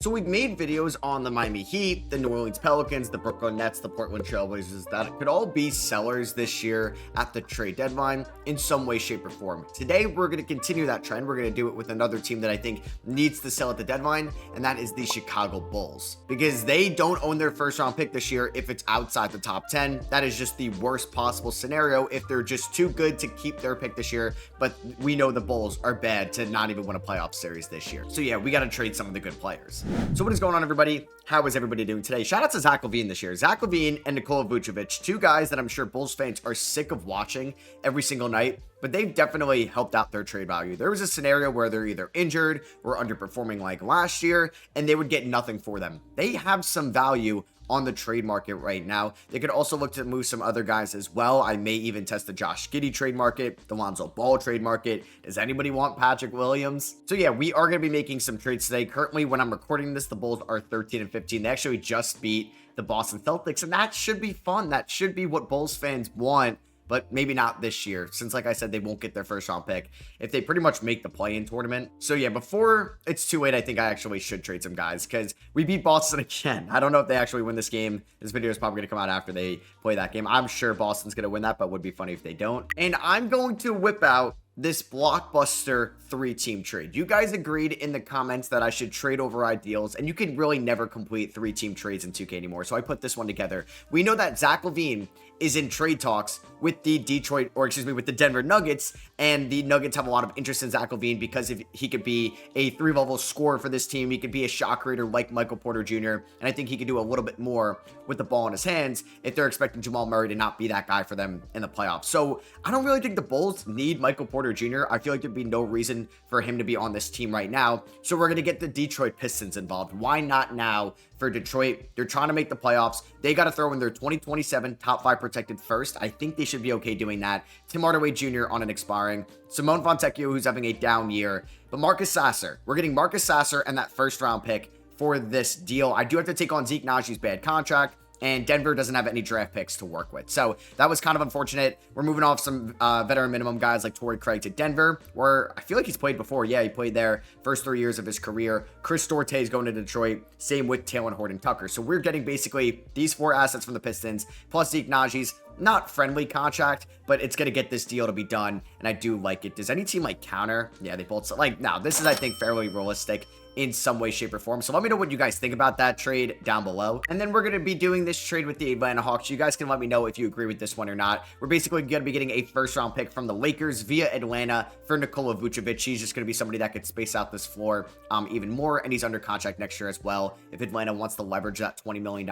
So we've made videos on the Miami Heat, the New Orleans Pelicans, the Brooklyn Nets, the Portland Trailblazers that could all be sellers this year at the trade deadline in some way, shape, or form. Today, we're going to continue that trend. We're going to do it with another team that I think needs to sell at the deadline, and that is the Chicago Bulls. Because they don't own their first round pick this year if it's outside the top 10. That is just the worst possible scenario if they're just too good to keep their pick this year, but we know the Bulls are bad to not even win a playoff series this year. So yeah, we got to trade some of the good players. So what is going on, everybody? How is everybody doing today? Shout out to Zach LaVine this year. Zach LaVine and Nikola Vucevic, two guys that I'm sure Bulls fans are sick of watching every single night, but they've definitely helped out their trade value. There was a scenario where they're either injured or underperforming like last year, and they would get nothing for them. They have some value on the trade market right now. They could also look to move some other guys as well. I may even test the Josh Giddey trade market, the Lonzo Ball trade market. Does anybody want Patrick Williams? So yeah, we are going to be making some trades today. Currently, when I'm recording this, the Bulls are 13 and 15. They actually just beat the Boston Celtics, and that should be fun. That should be what Bulls fans want, but maybe not this year, since like I said, they won't get their first round pick if they pretty much make the play-in tournament. So yeah, before it's too late, I think I actually should trade some guys because we beat Boston again. I don't know if they actually win this game. This video is probably going to come out after they play that game. I'm sure Boston's going to win that, but would be funny if they don't. And I'm going to whip out this Blockbuster 3-team trade. You guys agreed in the comments that I should trade over ideals, and you can really never complete 3-team trades in 2K anymore. So I put this one together. We know that Zach LaVine is in trade talks with the with the Denver Nuggets, and the Nuggets have a lot of interest in Zach LaVine because if he could be a 3-level scorer for this team, he could be a shot creator like Michael Porter Jr., and I think he could do a little bit more with the ball in his hands if they're expecting Jamal Murray to not be that guy for them in the playoffs. So I don't really think the Bulls need Michael Porter Jr. I feel like there'd be no reason for him to be on this team right now. So we're going to get the Detroit Pistons involved. Why not now for Detroit? They're trying to make the playoffs. They got to throw in their 2027 top 5 protected first. I think they should be okay doing that. Tim Hardaway Jr. on an expiring. Simone Fontecchio, who's having a down year. But Marcus Sasser. We're getting Marcus Sasser and that first round pick for this deal. I do have to take on Zeke Najee's bad contract, and Denver doesn't have any draft picks to work with. So that was kind of unfortunate. We're moving off some veteran minimum guys like Torrey Craig to Denver, where I feel like he's played before. Yeah, he played there first 3 years of his career. Chris Duarte is going to Detroit. Same with Taylor Horton-Tucker. So we're getting basically these 4 assets from the Pistons, plus Zeke Najee's not friendly contract, but it's going to get this deal to be done, and I do like it. Does any team like counter? Yeah, they both like, no, this is, I think, fairly realistic in some way, shape, or form. So let me know what you guys think about that trade down below. And then we're going to be doing this trade with the Atlanta Hawks. You guys can let me know if you agree with this one or not. We're basically going to be getting a first round pick from the Lakers via Atlanta for Nikola Vucevic. He's just going to be somebody that could space out this floor even more, and he's under contract next year as well. If Atlanta wants to leverage that $20 million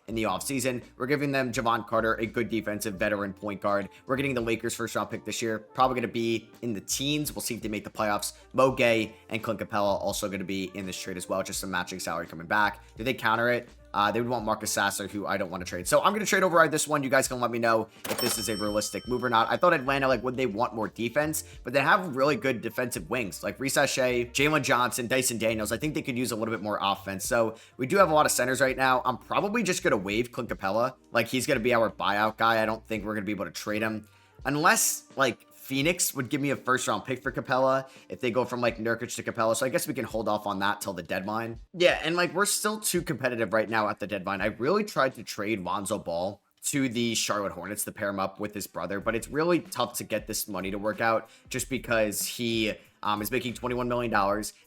in the offseason, we're giving them Javon Carter, a good defensive veteran point guard. We're getting the Lakers first round pick this year, probably going to be in the teens. We'll see if they make the playoffs. Mo Gay and Clint Capella also going to be in this trade as well, just some matching salary coming back. Do they counter it? They would want Marcus Sasser, who I don't want to trade. So I'm going to trade override this one. You guys can let me know if this is a realistic move or not. I thought Atlanta, would they want more defense? But they have really good defensive wings, like Reese Shea, Jalen Johnson, Dyson Daniels. I think they could use a little bit more offense. So we do have a lot of centers right now. I'm probably just going to waive Clint Capella. He's going to be our buyout guy. I don't think we're going to be able to trade him unless, Phoenix would give me a first round pick for Capella if they go from Nurkic to Capella. So I guess we can hold off on that till the deadline. Yeah, and we're still too competitive right now at the deadline. I really tried to trade Lonzo Ball to the Charlotte Hornets to pair him up with his brother, but it's really tough to get this money to work out just because he is making $21 million,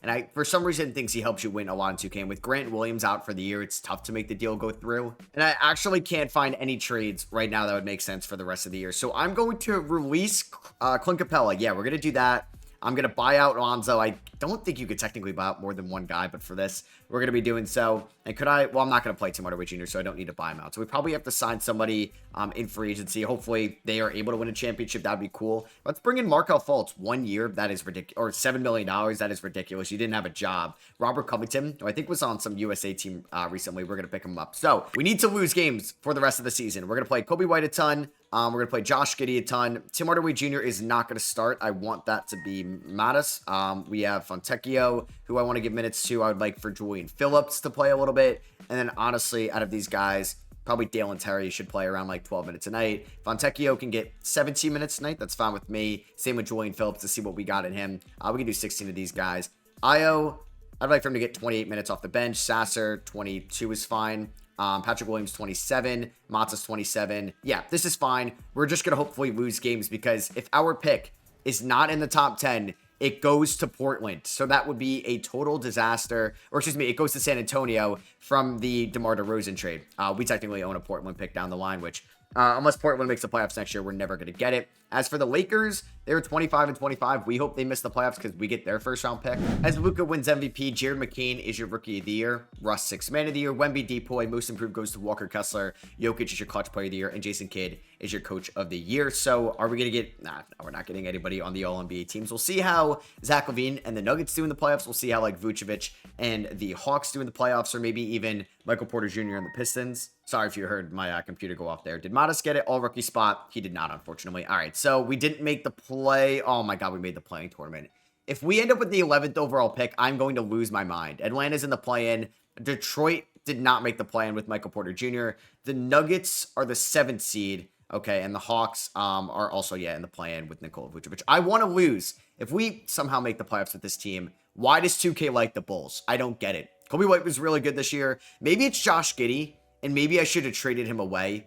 and I, for some reason, thinks he helps you win a lot in 2K. And with Grant Williams out for the year, it's tough to make the deal go through. And I actually can't find any trades right now that would make sense for the rest of the year. So I'm going to release Clint Capella. Yeah, we're going to do that. I'm going to buy out Lonzo. I don't think you could technically buy out more than one guy, but for this, we're going to be doing so. And could I? Well, I'm not going to play Tim Hardaway Jr., so I don't need to buy him out. So we probably have to sign somebody in free agency. Hopefully, they are able to win a championship. That'd be cool. Let's bring in Markelle Fultz. 1 year. That is ridiculous. Or $7 million. That is ridiculous. You didn't have a job. Robert Covington, who I think was on some USA team recently. We're going to pick him up. So we need to lose games for the rest of the season. We're going to play Kobe White a ton. We're going to play Josh Giddey a ton. Tim Hardaway Jr. is not going to start. I want that to be Mattis. We have Fontecchio, who I want to give minutes to. I would like for Julian Phillips to play a little bit. And then, honestly, out of these guys, probably Dalen Terry should play around 12 minutes a night. Fontecchio can get 17 minutes a night. That's fine with me. Same with Julian Phillips to see what we got in him. We can do 16 of these guys. Io, I'd like for him to get 28 minutes off the bench. Sasser, 22 is fine. Patrick Williams, 27. Matz's 27. Yeah, this is fine. We're just going to hopefully lose games because if our pick is not in the top 10, it goes to Portland. So that would be a total disaster. Or excuse me, it goes to San Antonio from the DeMar DeRozan trade. We technically own a Portland pick down the line, which unless Portland makes the playoffs next year, we're never going to get it. As for the Lakers, they were 25-25. We hope they miss the playoffs because we get their first round pick. As Luka wins MVP, Jared McCain is your rookie of the year. Russ, sixth man of the year. Wemby, Depoy, most improved goes to Walker Kessler. Jokic is your clutch player of the year. And Jason Kidd is your coach of the year. So are we going to get... Nah, we're not getting anybody on the All-NBA teams. We'll see how Zach LaVine and the Nuggets do in the playoffs. We'll see how like Vucevic and the Hawks do in the playoffs, or maybe even Michael Porter Jr. and the Pistons. Sorry if you heard my computer go off there. Did Modest get it? All rookie spot. He did not, unfortunately. All right, so we didn't make the play. Oh my God, we made the playing tournament. If we end up with the 11th overall pick, I'm going to lose my mind. Atlanta's in the play-in. Detroit did not make the play-in with Michael Porter Jr. The Nuggets are the 7th seed. Okay, and the Hawks are also, in the play-in with Nikola Vucevic. I want to lose. If we somehow make the playoffs with this team, why does 2K like the Bulls? I don't get it. Kobe White was really good this year. Maybe it's Josh Giddey, and maybe I should have traded him away.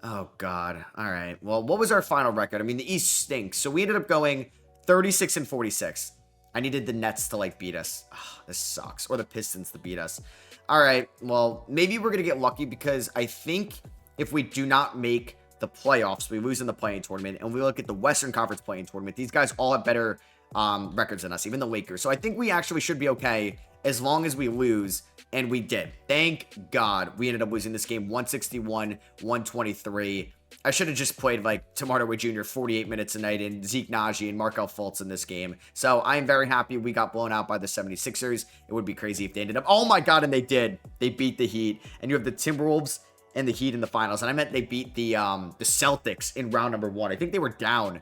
Oh, God. All right. Well, what was our final record? I mean, the East stinks. So we ended up going 36-46. I needed the Nets to, beat us. Oh, this sucks. Or the Pistons to beat us. All right. Well, maybe we're going to get lucky because I think if we do not make the playoffs, we lose in the play-in tournament, and we look at the Western Conference play-in tournament, these guys all have better records than us, even the Lakers. So I think we actually should be okay as long as we lose, and we did. Thank God we ended up losing this game 161-123. I should have just played Tim Hardaway Jr. 48 minutes a night and Zeke Naji and Markelle Fultz in this game. So I am very happy we got blown out by the 76ers. It would be crazy if they ended up... Oh my God, and they did. They beat the Heat. And you have the Timberwolves and the Heat in the finals. And I meant they beat the Celtics in round number 1. I think they were down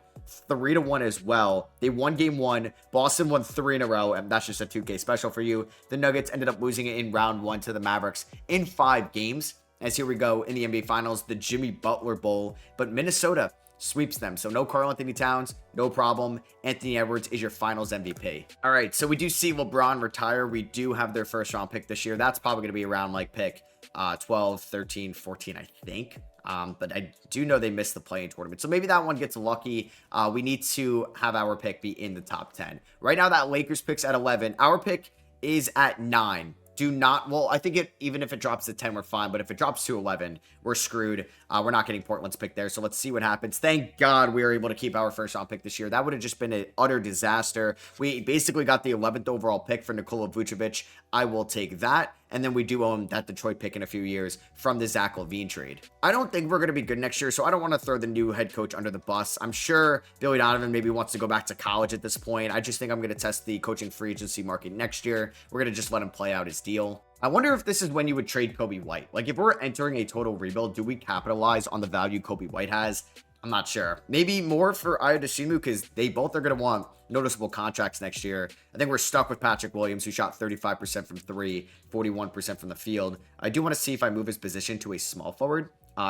3-1 as well. They won game 1. Boston won 3 in a row, and that's just a 2K special for you. The Nuggets ended up losing it in round 1 to the Mavericks in 5 games. As here we go in the NBA Finals, the Jimmy Butler Bowl, but Minnesota sweeps them. So no Karl Anthony Towns, no problem. Anthony Edwards is your finals MVP. All right, so we do see LeBron retire. We do have their first round pick this year. That's probably going to be around pick 12, 13, 14, I think. But I do know they missed the play-in tournament. So maybe that one gets lucky. We need to have our pick be in the top 10. Right now, that Lakers pick's at 11. Our pick is at 9. Do not, well, I think even if it drops to 10, we're fine. But if it drops to 11, we're screwed. We're not getting Portland's pick there. So let's see what happens. Thank God we were able to keep our first round pick this year. That would have just been an utter disaster. We basically got the 11th overall pick for Nikola Vucevic. I will take that. And then we do own that Detroit pick in a few years from the Zach LaVine trade. I don't think we're going to be good next year, so I don't want to throw the new head coach under the bus. I'm sure Billy Donovan maybe wants to go back to college at this point. I just think I'm going to test the coaching free agency market next year. We're going to just let him play out his deal. I wonder if this is when you would trade Kobe White. If we're entering a total rebuild, do we capitalize on the value Kobe White has? I'm not sure. Maybe more for Ayo Dosunmu because they both are going to want noticeable contracts next year. I think we're stuck with Patrick Williams, who shot 35% from 3, 41% from the field. I do want to see if I move his position to a small forward.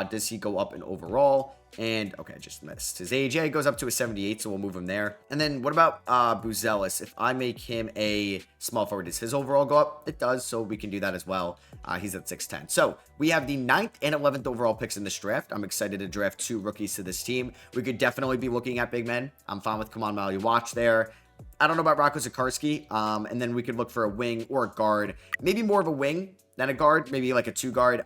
Does he go up in overall? And, okay, just missed. His AJ goes up to a 78, so we'll move him there. And then what about Buzelis? If I make him a small forward, does his overall go up? It does, so we can do that as well. He's at 6'10". So we have the 9th and 11th overall picks in this draft. I'm excited to draft 2 rookies to this team. We could definitely be looking at big men. I'm fine with Kaman Watch there. I don't know about Rocco Zikarsky. And then we could look for a wing or a guard. Maybe more of a wing than a guard. Maybe like a 2 guard.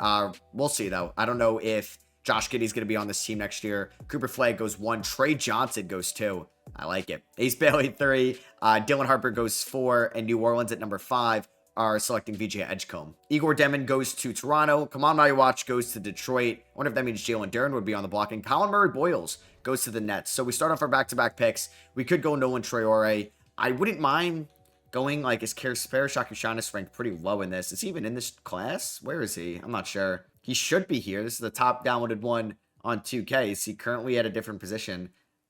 We'll see, though. I don't know if Josh Giddey's going to be on this team next year. Cooper Flagg goes 1. Trey Johnson goes 2. I like it. Ace Bailey 3. Dylan Harper goes 4. And New Orleans at number 5 are selecting VJ Edgecombe. Igor Demon goes to Toronto. Kaman Watch goes to Detroit. I wonder if that means Jalen Duren would be on the block. And Colin Murray-Boyles goes to the Nets. So we start off our back-to-back picks. We could go Nolan Traore. I wouldn't mind going, is Parashak ranked pretty low in this? Is he even in this class? Where is he? I'm not sure. He should be here. This is the top downloaded one on 2K. Is he currently at a different position?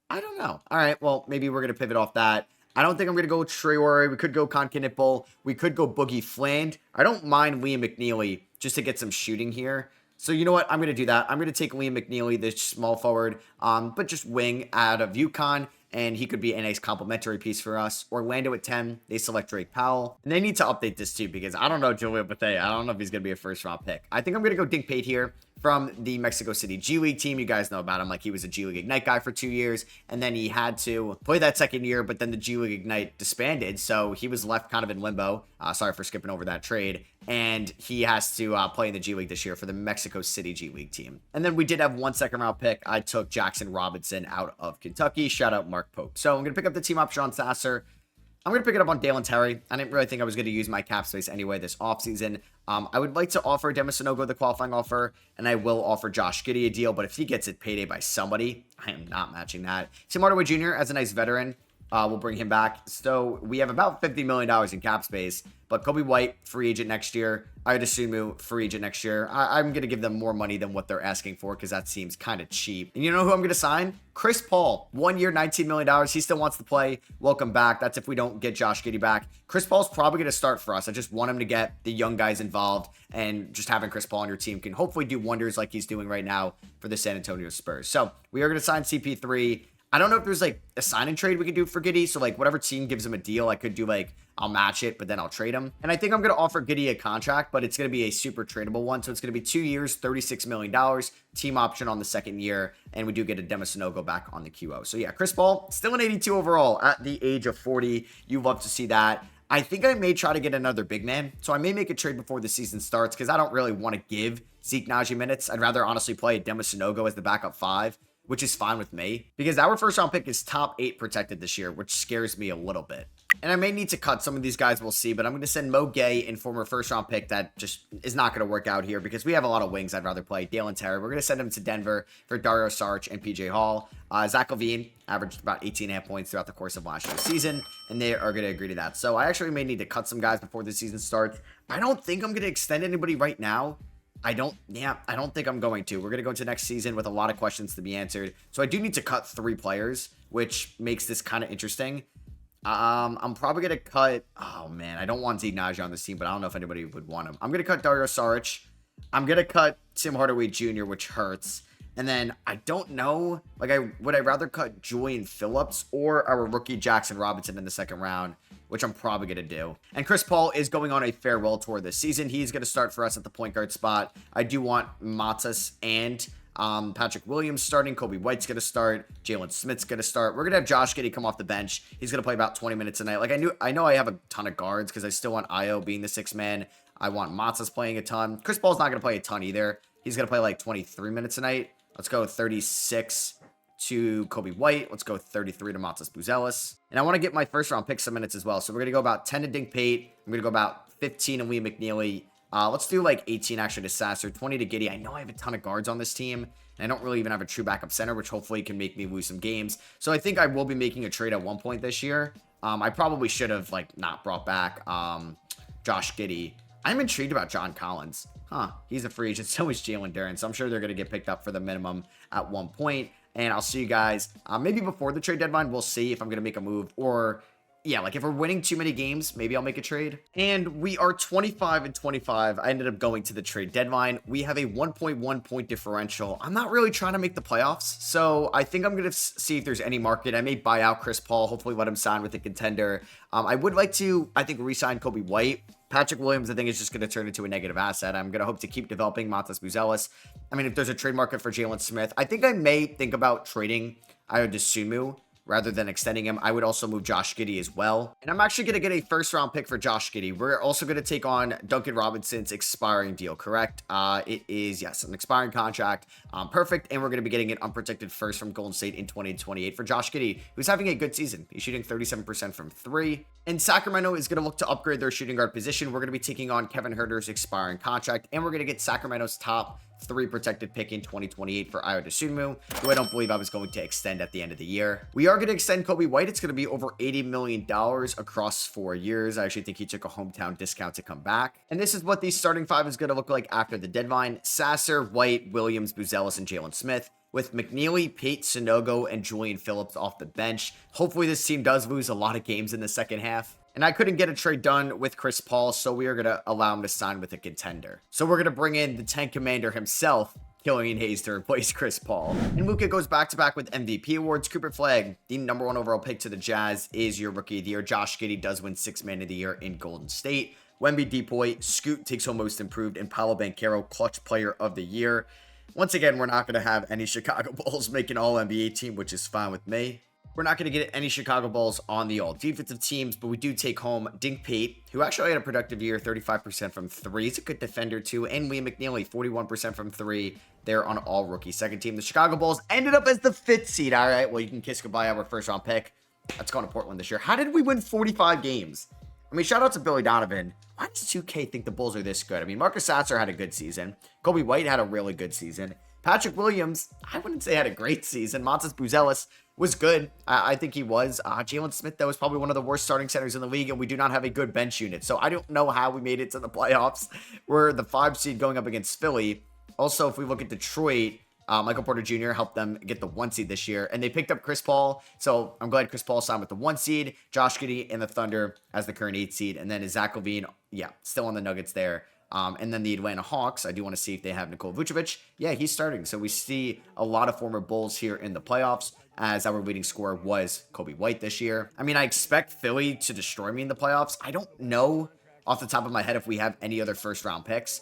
I don't know. All right, well, maybe we're going to pivot off that. I don't think I'm going to go Traore. We could go Conkinipple. We could go Boogie Fland. I don't mind Liam McNeely just to get some shooting here. So you know what? I'm going to do that. I'm going to take Liam McNeely, the small forward, but just wing out of UConn. and he could be a nice complementary piece for us. Orlando at 10, they select Drake Powell. And they need to update this too, because I don't know Julio Bethea. I don't know if he's going to be a first-round pick. I think I'm going to go Dink Pate here from the Mexico City G League team. You guys know about him. Like, he was a G League Ignite guy for 2 years, and then he had to play that second year, but then the G League Ignite disbanded, so he was left kind of in limbo. Sorry for skipping over that trade. And he has to play in the G League this year for the Mexico City G League team. And then we did have 1 second-round pick. I took Jackson Robinson out of Kentucky. Shout out Mark Pope. So I'm going to pick up the team option on Sasser. I'm going to pick it up on Dalen Terry. I didn't really think I was going to use my cap space anyway this offseason. I would like to offer Demis Sanogo the qualifying offer, and I will offer Josh Giddey a deal, but if he gets it payday by somebody, I am not matching that. Tim Hardaway Jr. as a nice veteran. We'll bring him back. So we have about $50 million in cap space, but Kobe White, free agent next year. Ayodasumu, free agent next year. I'm going to give them more money than what they're asking for, because that seems kind of cheap. And you know who I'm going to sign? Chris Paul. 1 year, $19 million. He still wants to play. Welcome back. That's if we don't get Josh Giddey back. Chris Paul's probably going to start for us. I just want him to get the young guys involved, and just having Chris Paul on your team can hopefully do wonders like he's doing right now for the San Antonio Spurs. So we are going to sign CP3. I don't know if there's like a sign and trade we could do for Giddey. So like whatever team gives him a deal, I could do like, I'll match it, but then I'll trade him. And I think I'm going to offer Giddey a contract, but it's going to be a super tradable one. So it's going to be 2 years, $36 million, team option on the second year. And we do get a Demis Sanogo back on the QO. So yeah, Chris Paul, still an 82 overall at the age of 40. You love to see that. I think I may try to get another big man. So I may make a trade before the season starts, because I don't really want to give Zeke Naji minutes. I'd rather honestly play Demis Sanogo as the backup 5. Which is fine with me, because our first round pick is top 8 protected this year, which scares me a little bit. And I may need to cut some of these guys, we'll see, but I'm going to send Mo Gay in former first round pick. That just is not going to work out here, because we have a lot of wings I'd rather play. Dalen Terry, we're going to send him to Denver for Dario Saric and PJ Hall. Zach LaVine averaged about 18.5 points throughout the course of last year's season, and they are going to agree to that. So I actually may need to cut some guys before the season starts. I don't think I'm going to extend anybody right now. I don't think I'm going to. We're going to go into next season with a lot of questions to be answered. So I do need to cut 3 players, which makes this kind of interesting. I'm probably going to cut, oh man, I don't want Zeke Naji on this team, but I don't know if anybody would want him. I'm going to cut Dario Saric. I'm going to cut Tim Hardaway Jr., which hurts. And then I don't know, like, would I rather cut Julian Phillips or our rookie Jackson Robinson in the second round, which I'm probably going to do. And Chris Paul is going on a farewell tour this season. He's going to start for us at the point guard spot. I do want Matas and Patrick Williams starting. Kobe White's going to start. Jalen Smith's going to start. We're going to have Josh Giddey come off the bench. He's going to play about 20 minutes a night. Like, I know I have a ton of guards, because I still want Io being the 6th man. I want Matas playing a ton. Chris Paul's not going to play a ton either. He's going to play like 23 minutes a night. Let's go 36 to Kobe White. Let's go 33 to Matas Buzelis. And I want to get my first round pick some minutes as well. So we're going to go about 10 to Dink Pate. I'm going to go about 15 to Liam McNeely. Let's do like 18 actually to Sasser, 20 to Giddey. I know I have a ton of guards on this team, and I don't really even have a true backup center, which hopefully can make me lose some games. So I think I will be making a trade at one point this year. I probably should have like not brought back Josh Giddey. I'm intrigued about John Collins. He's a free agent. So is Jalen Duren. So I'm sure they're going to get picked up for the minimum at one point. And I'll see you guys maybe before the trade deadline. We'll see if I'm going to make a move, or yeah, like if we're winning too many games, maybe I'll make a trade. And we are 25-25. I ended up going to the trade deadline. We have a 1.1 point differential. I'm not really trying to make the playoffs, so I think I'm going to see if there's any market. I may buy out Chris Paul, hopefully let him sign with a contender. I would like to, I think, re-sign Kobe White. Patrick Williams, I think, is just going to turn into a negative asset. I'm going to hope to keep developing Matas Buzelis. I mean, if there's a trade market for Jalen Smith, I think I may think about trading Ayodasumu rather than extending him. I would also move Josh Giddey as well. And I'm actually going to get a first round pick for Josh Giddey. We're also going to take on Duncan Robinson's expiring deal, correct? It is, yes, an expiring contract. Perfect. And we're going to be getting an unprotected first from Golden State in 2028 for Josh Giddey, who's having a good season. He's shooting 37% from 3. And Sacramento is going to look to upgrade their shooting guard position. We're going to be taking on Kevin Huerter's expiring contract, and we're going to get Sacramento's top 3 protected pick in 2028 for Ayodasumu, who I don't believe I was going to extend at the end of the year. We are going to extend Kobe White. It's going to be over $80 million across 4 years. I actually think he took a hometown discount to come back. And this is what the starting 5 is going to look like after the deadline. Sasser, White, Williams, Buzelis, and Jalen Smith, with McNeely, Pate, Sanogo, and Julian Phillips off the bench. Hopefully this team does lose a lot of games in the second half. And I couldn't get a trade done with Chris Paul, so we are going to allow him to sign with a contender. So we're going to bring in the tank commander himself, Killian Hayes to replace Chris Paul. And Luka goes back-to-back with MVP awards. Cooper Flagg, the #1 overall pick to the Jazz, is your Rookie of the Year. Josh Giddey does win 6th Man of the Year in Golden State. Wemby Depoy, Scoot takes home Most Improved, and Paolo Banchero, Clutch Player of the Year. Once again, we're not going to have any Chicago Bulls make an All-NBA team, which is fine with me. We're not going to get any Chicago Bulls on the all-defensive teams, but we do take home Dink Pate, who actually had a productive year, 35% from 3. He's a good defender, too. And Liam McNeely, 41% from 3. They're on all-rookie second team. The Chicago Bulls ended up as the 5th seed. All right, well, you can kiss goodbye our first-round pick. That's going to Portland this year. How did we win 45 games? I mean, shout out to Billy Donovan. Why does 2K think the Bulls are this good? I mean, Marcus Sasser had a good season. Kobe White had a really good season. Patrick Williams, I wouldn't say had a great season. Montes Buzelis was good. I think he was. Jalen Smith, though, was probably one of the worst starting centers in the league, and we do not have a good bench unit. So I don't know how we made it to the playoffs. We're the 5 seed going up against Philly. Also, if we look at Detroit, Michael Porter Jr. helped them get the 1 seed this year, and they picked up Chris Paul. So I'm glad Chris Paul signed with the 1 seed. Josh Giddey and the Thunder as the current 8 seed, and then is Zach LaVine, still on the Nuggets there. And then the Atlanta Hawks, I do want to see if they have Nikola Vucevic. Yeah, he's starting. So we see a lot of former Bulls here in the playoffs, as our leading scorer was Kobe White this year. I mean, I expect Philly to destroy me in the playoffs. I don't know off the top of my head if we have any other first-round picks.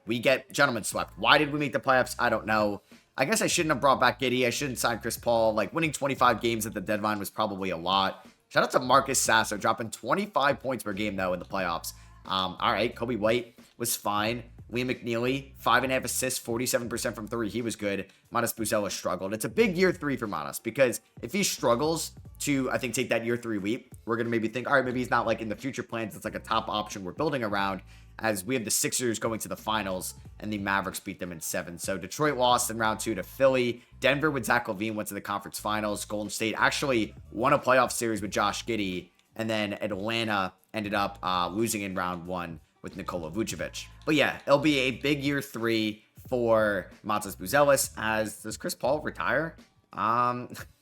We get gentlemen swept. Why did we make the playoffs? I don't know. I guess I shouldn't have brought back Giddey. I shouldn't sign Chris Paul. Like, winning 25 games at the deadline was probably a lot. Shout out to Marcus Sasser, dropping 25 points per game, though, in the playoffs. All right, Kobe White was fine. Liam McNeely, 5.5 assists, 47% from 3. He was good. Montes Buzelis struggled. It's a big year 3 for Montes, because if he struggles to, I think, take that year 3 leap, we're going to maybe think, all right, maybe he's not like in the future plans. It's like a top option we're building around, as we have the Sixers going to the finals and the Mavericks beat them in 7. So Detroit lost in round 2 to Philly. Denver with Zach LaVine went to the conference finals. Golden State actually won a playoff series with Josh Giddey. And then Atlanta ended up losing in round 1 with Nikola Vucevic. But yeah, it'll be a big year 3 for Montes Buzelis. As does Chris Paul retire?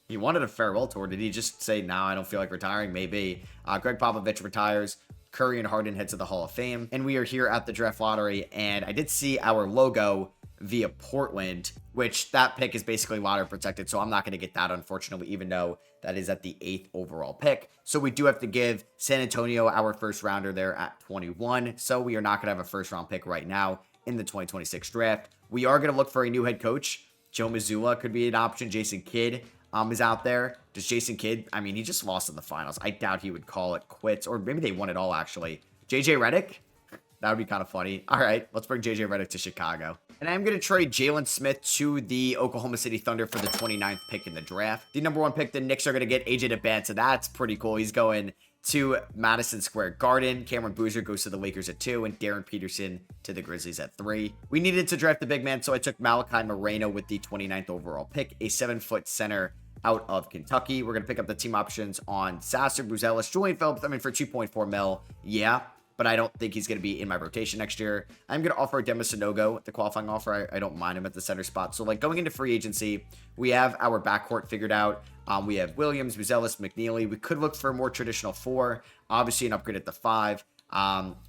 He wanted a farewell tour. Did he just say, no, I don't feel like retiring? Maybe. Greg Popovich retires. Curry and Harden head to the Hall of Fame. And we are here at the draft lottery. And I did see our logo via Portland, which that pick is basically lottery protected. So I'm not going to get that, unfortunately, even though that is at the 8th overall pick. So we do have to give San Antonio our first rounder there at 21. So we are not going to have a first round pick right now in the 2026 draft. We are going to look for a new head coach. Joe Mazzulla could be an option. Jason Kidd is out there. Does Jason Kidd, I mean, he just lost in the finals. I doubt he would call it quits, or maybe they won it all, actually. JJ Redick? That would be kind of funny. All right, let's bring JJ Redick to Chicago. And I'm going to trade Jalen Smith to the Oklahoma City Thunder for the 29th pick in the draft. The #1 pick, the Knicks are going to get AJ DeBan, so that's pretty cool. He's going to Madison Square Garden. Cameron Boozer goes to the Lakers at 2, and Darren Peterson to the Grizzlies at 3. We needed to draft the big man, so I took Malachi Moreno with the 29th overall pick, a 7-foot center out of Kentucky. We're going to pick up the team options on Sasser, Buzelis, Julian Phillips. I mean, for 2.4 mil, yeah, but I don't think he's going to be in my rotation next year. I'm going to offer Demis Sanogo the qualifying offer. I don't mind him at the center spot. So, like, going into free agency, we have our backcourt figured out. We have Williams, Buzelis, McNeely. We could look for a more traditional 4. Obviously, an upgrade at the 5.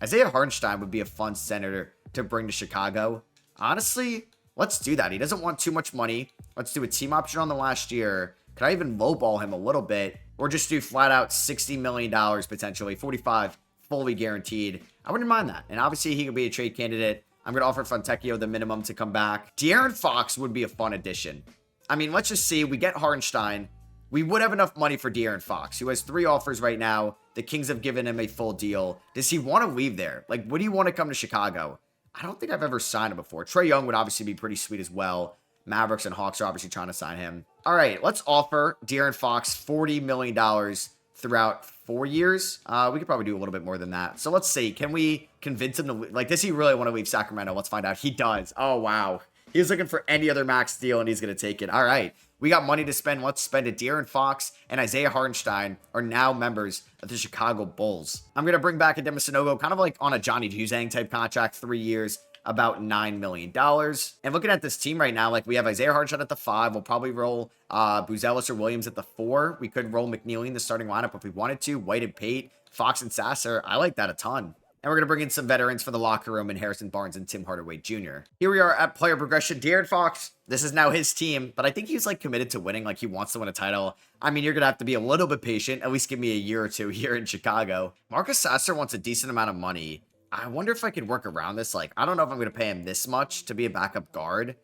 Isaiah Hartenstein would be a fun center to bring to Chicago. Honestly, let's do that. He doesn't want too much money. Let's do a team option on the last year. Could I even lowball him a little bit? Or just do flat out $60 million potentially, 45 fully guaranteed. I wouldn't mind that. And obviously, he could be a trade candidate. I'm going to offer Fontecchio the minimum to come back. De'Aaron Fox would be a fun addition. I mean, let's just see. We get Hartenstein. We would have enough money for De'Aaron Fox, who has 3 offers right now. The Kings have given him a full deal. Does he want to leave there? Like, would he want to come to Chicago? I don't think I've ever signed him before. Trae Young would obviously be pretty sweet as well. Mavericks and Hawks are obviously trying to sign him. All right, let's offer De'Aaron Fox $40 million throughout 4 years. We could probably do a little bit more than that. So let's see. Can we convince him to, like, does he really want to leave Sacramento? Let's find out. He does. Oh, wow. He's looking for any other max deal, and he's going to take it. All right. We got money to spend. Let's spend it. De'Aaron Fox and Isaiah Hartenstein are now members of the Chicago Bulls. I'm going to bring back Demis Sanogo, kind of like on a Johnny Juzang type contract, 3 years, about $9 million. And looking at this team right now, like, we have Isaiah Hartenstein at the 5. We'll probably roll Buzelis or Williams at the 4. We could roll McNeely in the starting lineup if we wanted to. White and Pate, Fox and Sasser. I like that a ton. And we're going to bring in some veterans for the locker room in Harrison Barnes and Tim Hardaway Jr. Here we are at player progression. De'Aaron Fox, this is now his team, but I think he's like committed to winning. Like he wants to win a title. I mean, you're going to have to be a little bit patient. At least give me a year or two here in Chicago. Marcus Sasser wants a decent amount of money. I wonder if I could work around this. Like, I don't know if I'm going to pay him this much to be a backup guard.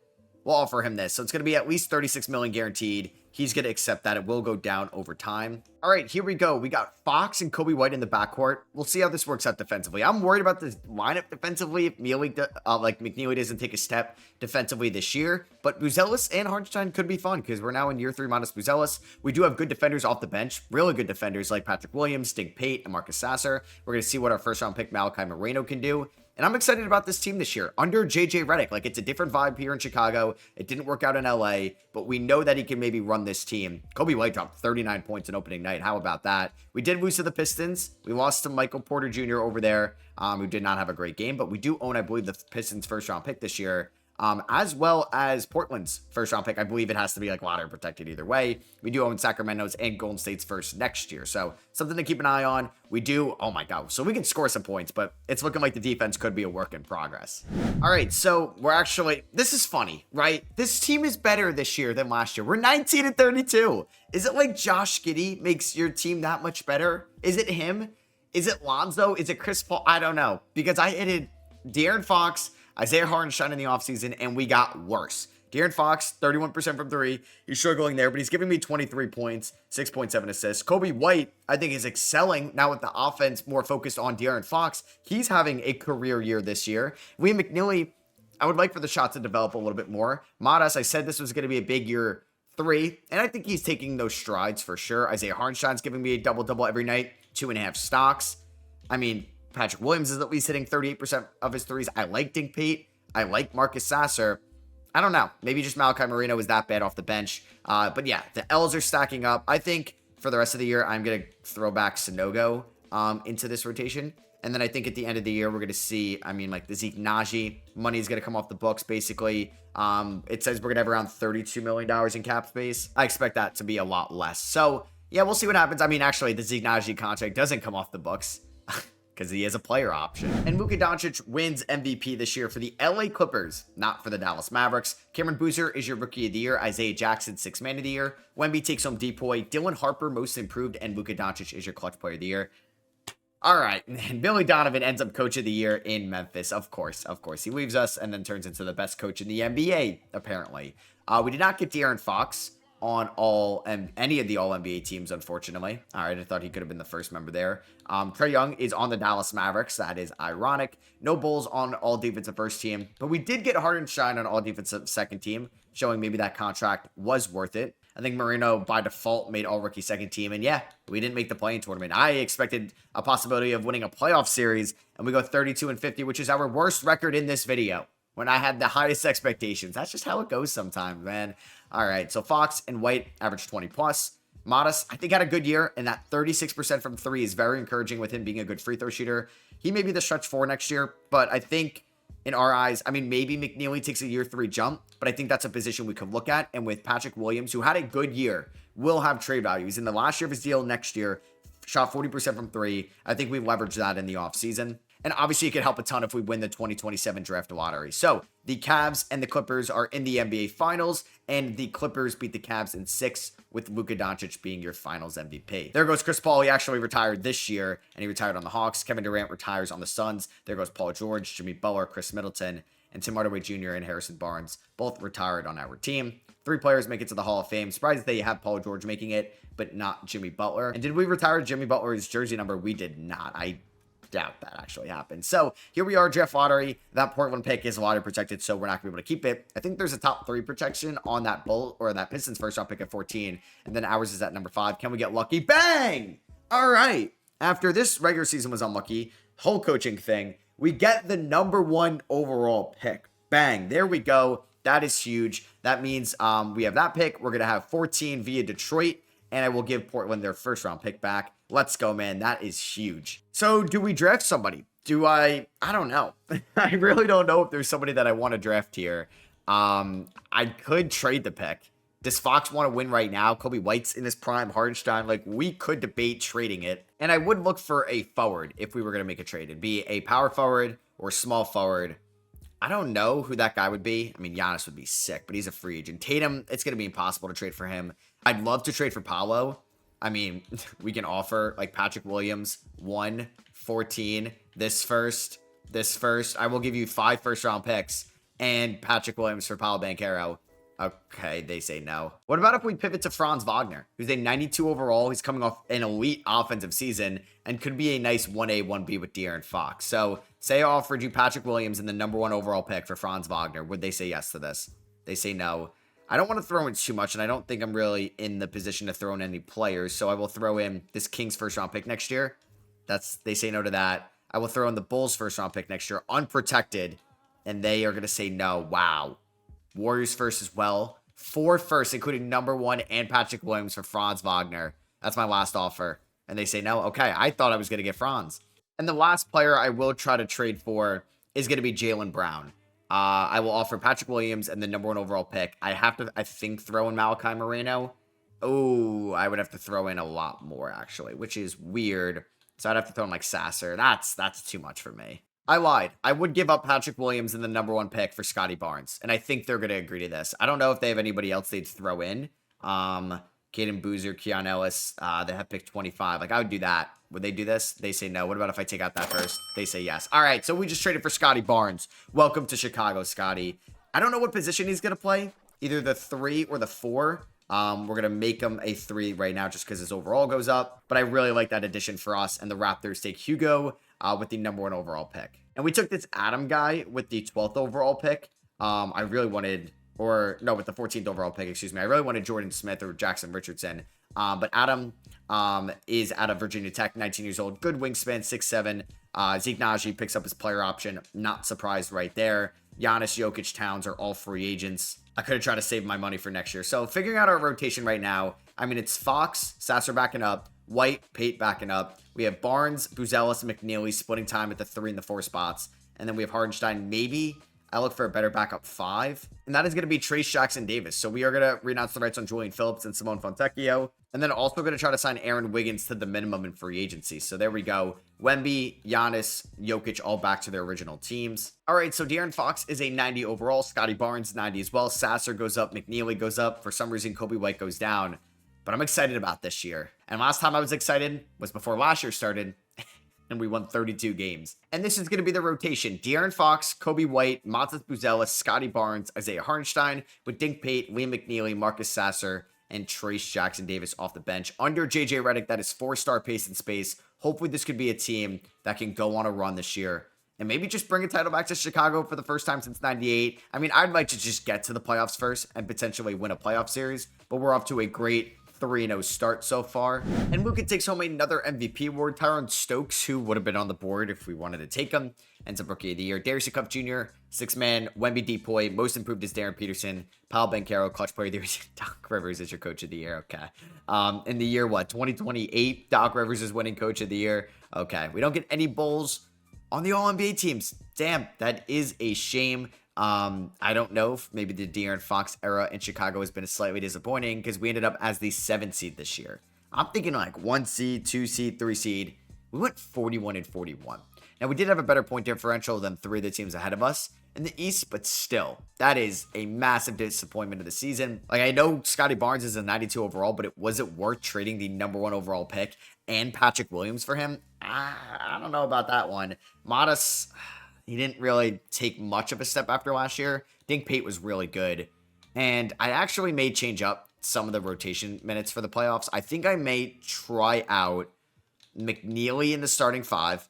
We'll offer him this. So it's going to be at least $36 million guaranteed. He's going to accept that. It will go down over time. All right, here we go. We got Fox and Coby White in the backcourt. We'll see how this works out defensively. I'm worried about this lineup defensively if McNeely doesn't take a step defensively this year. But Buzelis and Hartenstein could be fun because we're now in year 3 minus Buzelis. We do have good defenders off the bench, really good defenders like Patrick Williams, Stink Pate, and Marcus Sasser. We're going to see what our first-round pick Malachi Moreno can do. And I'm excited about this team this year under JJ Redick. Like, it's a different vibe here in Chicago. It didn't work out in LA, but we know that he can maybe run this team. Coby White dropped 39 points in opening night. How about that? We did lose to the Pistons. We lost to Michael Porter Jr. over there, who did not have a great game, but we do own, I believe, the Pistons first round pick this year. As well as Portland's first round pick. I believe it has to be like lottery protected either way. We do own Sacramento's and Golden State's first next year. So something to keep an eye on. We do, oh my God. So we can score some points, but it's looking like the defense could be a work in progress. All right. So we're actually, this is funny, right? This team is better this year than last year. We're 19-32. Is it like Josh Giddey makes your team that much better? Is it him? Is it Lonzo? Is it Chris Paul? I don't know, because I added De'Aaron Fox, Isaiah Hartenstein in the offseason, and we got worse. De'Aaron Fox, 31% from 3. He's struggling there, but he's giving me 23 points, 6.7 assists. Coby White, I think, is excelling now with the offense more focused on De'Aaron Fox. He's having a career year this year. William McNeely, I would like for the shot to develop a little bit more. Madas, I said this was going to be a big year 3, and I think he's taking those strides for sure. Isaiah Hartenstein's giving me a double-double every night, 2.5 stocks. I mean, Patrick Williams is at least hitting 38% of his threes. I like Dink Pate. I like Marcus Sasser. I don't know. Maybe just Malachi Moreno is that bad off the bench. But yeah, the L's are stacking up. I think for the rest of the year, I'm going to throw back Sanogo into this rotation. And then I think at the end of the year, we're going to see, I mean, like the Zeke Naji money is going to come off the books, basically. It says we're going to have around $32 million in cap space. I expect that to be a lot less. So yeah, we'll see what happens. I mean, actually, the Zeke Naji contract doesn't come off the books because he is a player option. And Luka Doncic wins MVP this year for the LA Clippers, not for the Dallas Mavericks. Cameron Boozer is your Rookie of the Year. Isaiah Jackson, 6th Man of the Year. Wemby takes home Depoy. Dylan Harper, Most Improved. And Luka Doncic is your Clutch Player of the Year. All right, and Billy Donovan ends up Coach of the Year in Memphis. Of course. He leaves us and then turns into the best coach in the NBA, apparently. We did not get De'Aaron Fox on any of the All-NBA teams, unfortunately. All right, I thought he could have been the first member there. Trae Young is on the Dallas Mavericks. That is ironic. No Bulls on All-Defensive First Team, but we did get Hartenstein on All-Defensive Second Team, showing maybe that contract was worth it. I think Moreno, by default, made All-Rookie Second Team, and yeah, we didn't make the play-in tournament. I expected a possibility of winning a playoff series, and we go 32-50, which is our worst record in this video, when I had the highest expectations. That's just how it goes sometimes, man. All right, so Fox and White averaged 20 plus. Modest, I think, had a good year, and that 36% from 3 is very encouraging with him being a good free throw shooter. He may be the stretch 4 next year, but I think in our eyes, I mean, maybe McNeely takes a year 3 jump, but I think that's a position we could look at. And with Patrick Williams, who had a good year, will have trade value. He's in the last year of his deal next year, shot 40% from 3. I think we leverage that in the offseason. And obviously, it could help a ton if we win the 2027 draft lottery. So the Cavs and the Clippers are in the NBA Finals, and the Clippers beat the Cavs in 6, with Luka Doncic being your Finals MVP. There goes Chris Paul. He actually retired this year, and he retired on the Hawks. Kevin Durant retires on the Suns. There goes Paul George, Jimmy Butler, Chris Middleton, and Tim Hardaway Jr. and Harrison Barnes, both retired on our team. 3 players make it to the Hall of Fame. Surprised they have Paul George making it, but not Jimmy Butler. And did we retire Jimmy Butler's jersey number? We did not. I doubt that actually happened. So here we are, draft lottery. That Portland pick is lottery protected, so we're not gonna be able to keep it. I think there's a top 3 protection on that Bull or that Pistons first round pick at 14, and then ours is at number 5. Can we get lucky? Bang! All right. After this regular season was unlucky, whole coaching thing, we get the number 1 overall pick. Bang! There we go. That is huge. That means we have that pick. We're gonna have 14 via Detroit, and I will give Portland their first round pick back. Let's go, man. That is huge. So do we draft somebody? I don't know. I really don't know if there's somebody that I want to draft here. I could trade the pick. Does Fox want to win right now? Kobe White's in his prime. Hardenstein, like, we could debate trading it. And I would look for a forward if we were going to make a trade. It'd be a power forward or small forward. I don't know who that guy would be. I mean, Giannis would be sick, but he's a free agent. Tatum, it's going to be impossible to trade for him. I'd love to trade for Paolo. I mean, we can offer, like, Patrick Williams, 1, 14, this first. I will give you 5 first-round picks and Patrick Williams for Paolo Banchero. Okay, they say no. What about if we pivot to Franz Wagner, who's a 92 overall? He's coming off an elite offensive season and could be a nice 1A, 1B with De'Aaron Fox. So, say I offered you Patrick Williams and the number 1 overall pick for Franz Wagner. Would they say yes to this? They say no. I don't want to throw in too much, and I don't think I'm really in the position to throw in any players, so I will throw in this Kings first-round pick next year. They say no to that. I will throw in the Bulls first-round pick next year, unprotected, and they are going to say no. Wow. Warriors first as well. 4 firsts, including number 1 and Patrick Williams for Franz Wagner. That's my last offer. And they say no. Okay, I thought I was going to get Franz. And the last player I will try to trade for is going to be Jaylen Brown. I will offer Patrick Williams and the number 1 overall pick. I have to, I think, throw in Malachi Moreno. Oh, I would have to throw in a lot more, actually, which is weird. So I'd have to throw in, like, Sasser. That's too much for me. I lied. I would give up Patrick Williams and the number 1 pick for Scotty Barnes. And I think they're going to agree to this. I don't know if they have anybody else they'd throw in. Caden Boozer, Keon Ellis, they have picked 25. Like, I would do that. Would they do this? They say no. What about if I take out that first? They say yes. All right, so we just traded for Scotty Barnes. Welcome to Chicago, Scotty. I don't know what position he's going to play. Either the 3 or the 4. We're going to make him a 3 right now just because his overall goes up. But I really like that addition for us. And the Raptors take Hugo with the number 1 overall pick. And we took this Adam guy with the 12th overall pick. I really wanted, with the 14th overall pick, excuse me. I really wanted Jordan Smith or Jackson Richardson. But Adam is out of Virginia Tech, 19 years old. Good wingspan, 6'7". Zeke Naji picks up his player option. Not surprised right there. Giannis, Jokic, Towns are all free agents. I could have tried to save my money for next year. So figuring out our rotation right now, I mean, it's Fox, Sasser backing up, White, Pate backing up. We have Barnes, Buzelis, and McNeely splitting time at the 3 and the 4 spots. And then we have Hardenstein. Maybe I look for a better backup 5. And that is going to be Trace Jackson Davis. So we are going to renounce the rights on Julian Phillips and Simone Fontecchio. And then also going to try to sign Aaron Wiggins to the minimum in free agency. So there we go. Wemby, Giannis, Jokic, all back to their original teams. All right, so De'Aaron Fox is a 90 overall. Scotty Barnes, 90 as well. Sasser goes up. McNeely goes up. For some reason, Kobe White goes down. But I'm excited about this year. And last time I was excited was before last year started. And we won 32 games. And this is going to be the rotation. De'Aaron Fox, Kobe White, Matas Buzelis, Scotty Barnes, Isaiah Hardenstein, with Dink Pate, Liam McNeely, Marcus Sasser, and Trace Jackson Davis off the bench. Under JJ Redick, that is 4-star pace and space. Hopefully this could be a team that can go on a run this year. And maybe just bring a title back to Chicago for the first time since 98. I mean, I'd like to just get to the playoffs first and potentially win a playoff series. But we're off to a great 3-0 start so far. And Luka takes home another MVP award. Tyrone Stokes, who would have been on the board if we wanted to take him, ends up Rookie of the Year. Darius Cup Jr., 6-man. Wemby Depoy, most improved is Darren Peterson. Paolo Banchero, clutch player of the year. Doc Rivers is your coach of the year. Okay. In the year, 2028, Doc Rivers is winning coach of the year. Okay. We don't get any Bulls on the All-NBA teams. Damn, that is a shame. I don't know if maybe the De'Aaron Fox era in Chicago has been slightly disappointing because we ended up as the 7th seed this year. I'm thinking like 1 seed, 2 seed, 3 seed. We went 41 and 41. Now we did have a better point differential than 3 of the teams ahead of us in the East, but still, that is a massive disappointment of the season. Like, I know Scotty Barnes is a 92 overall, but was it worth trading the number 1 overall pick and Patrick Williams for him? I don't know about that one. Modest, he didn't really take much of a step after last year. Dink Pate was really good. And I actually may change up some of the rotation minutes for the playoffs. I think I may try out McNeely in the starting 5,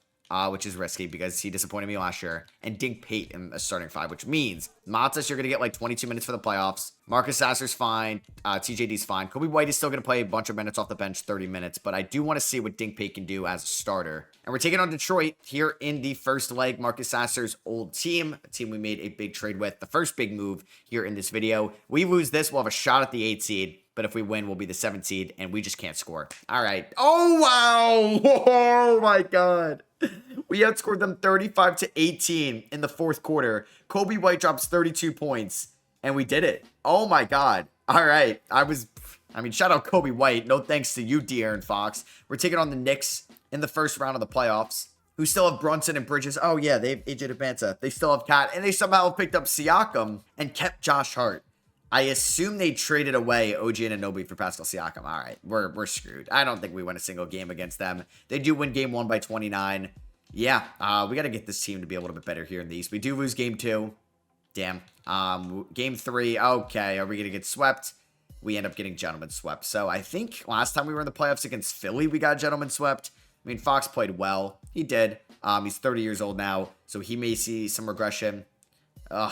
which is risky because he disappointed me last year, and Dink Pate in the starting 5, which means Matas, you're going to get like 22 minutes for the playoffs. Marcus Sasser's fine. TJD's fine. Kobe White is still going to play a bunch of minutes off the bench, 30 minutes, but I do want to see what Dink Pate can do as a starter. And we're taking on Detroit here in the first leg. Marcus Sasser's old team, a team we made a big trade with, the first big move here in this video. We lose this, we'll have a shot at the 8th seed. But if we win, we'll be the 7th seed, and we just can't score. All right. Oh, wow. Oh, my God. We outscored them 35-18 in the 4th quarter. Kobe White drops 32 points. And we did it. Oh my God. All right. Shout out Kobe White. No thanks to you, De'Aaron Fox. We're taking on the Knicks in the first round of the playoffs, who still have Brunson and Bridges. Oh yeah, they have AJ Depanta. They still have Cat, and they somehow picked up Siakam and kept Josh Hart. I assume they traded away OG Anunoby for Pascal Siakam. All right, we're screwed. I don't think we win a single game against them. They do win game 1 by 29. Yeah, we got to get this team to be a little bit better here in the East. We do lose game 2. Damn. Game 3. Okay, are we going to get swept? We end up getting gentlemen swept. So I think last time we were in the playoffs against Philly, we got gentlemen swept. I mean, Fox played well. He did. He's 30 years old now, so he may see some regression.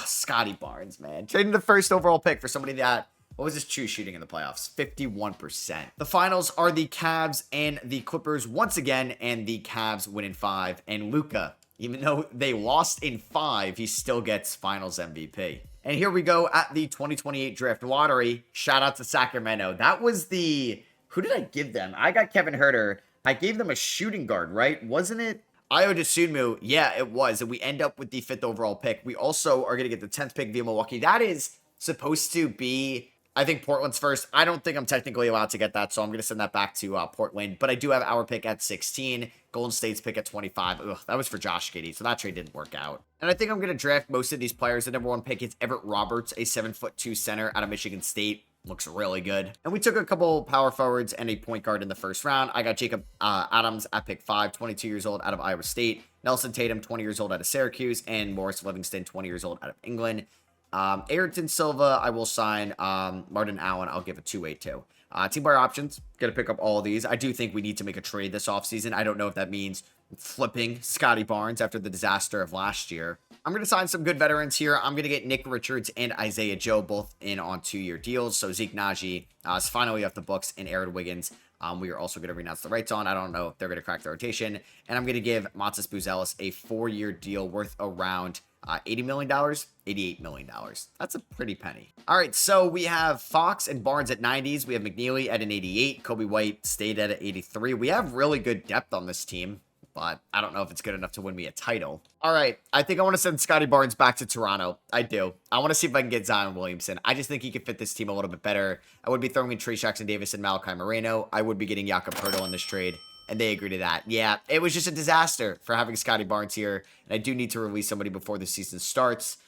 Scotty Barnes, man. Trading the first overall pick for somebody that, what was his true shooting in the playoffs? 51%. The finals are the Cavs and the Clippers once again, and the Cavs win in 5. And Luka, even though they lost in 5, he still gets finals MVP. And here we go at the 2028 draft lottery. Shout out to Sacramento. That was who did I give them? I got Kevin Huerter. I gave them a shooting guard, right? Wasn't it? Ayo Dosunmu, yeah, it was. And we end up with the 5th overall pick. We also are going to get the 10th pick via Milwaukee. That is supposed to be, I think, Portland's first. I don't think I'm technically allowed to get that, so I'm going to send that back to Portland. But I do have our pick at 16, Golden State's pick at 25. Ugh, that was for Josh Giddey, so that trade didn't work out. And I think I'm going to draft most of these players. The number 1 pick is Everett Roberts, a 7'2" center out of Michigan State. Looks really good. And we took a couple power forwards and a point guard in the first round. I got Jacob Adams at pick 5, 22 years old out of Iowa State. Nelson Tatum, 20 years old out of Syracuse. And Morris Livingston, 20 years old out of England. Ayrton Silva, I will sign. Martin Allen, I'll give a 2-8 to. Team buyer options, gonna pick up all of these. I do think we need to make a trade this offseason. I don't know if that means flipping Scotty Barnes after the disaster of last year. I'm going to sign some good veterans here. I'm going to get Nick Richards and Isaiah Joe both in on 2-year deals. So Zeke Naji is finally off the books, and Aaron Wiggins. We are also going to renounce the rights on. I don't know if they're going to crack the rotation. And I'm going to give Matas Buzelis a 4-year deal worth around $80 million, $88 million. That's a pretty penny. All right, so we have Fox and Barnes at 90s. We have McNeely at an 88. Kobe White stayed at an 83. We have really good depth on this team, but I don't know if it's good enough to win me a title. All right, I think I want to send Scotty Barnes back to Toronto. I do. I want to see if I can get Zion Williamson. I just think he could fit this team a little bit better. I would be throwing in Trey Jackson-Davis and Malachi Moreno. I would be getting Jakob Poeltl in this trade, and they agree to that. Yeah, it was just a disaster for having Scotty Barnes here, and I do need to release somebody before the season starts.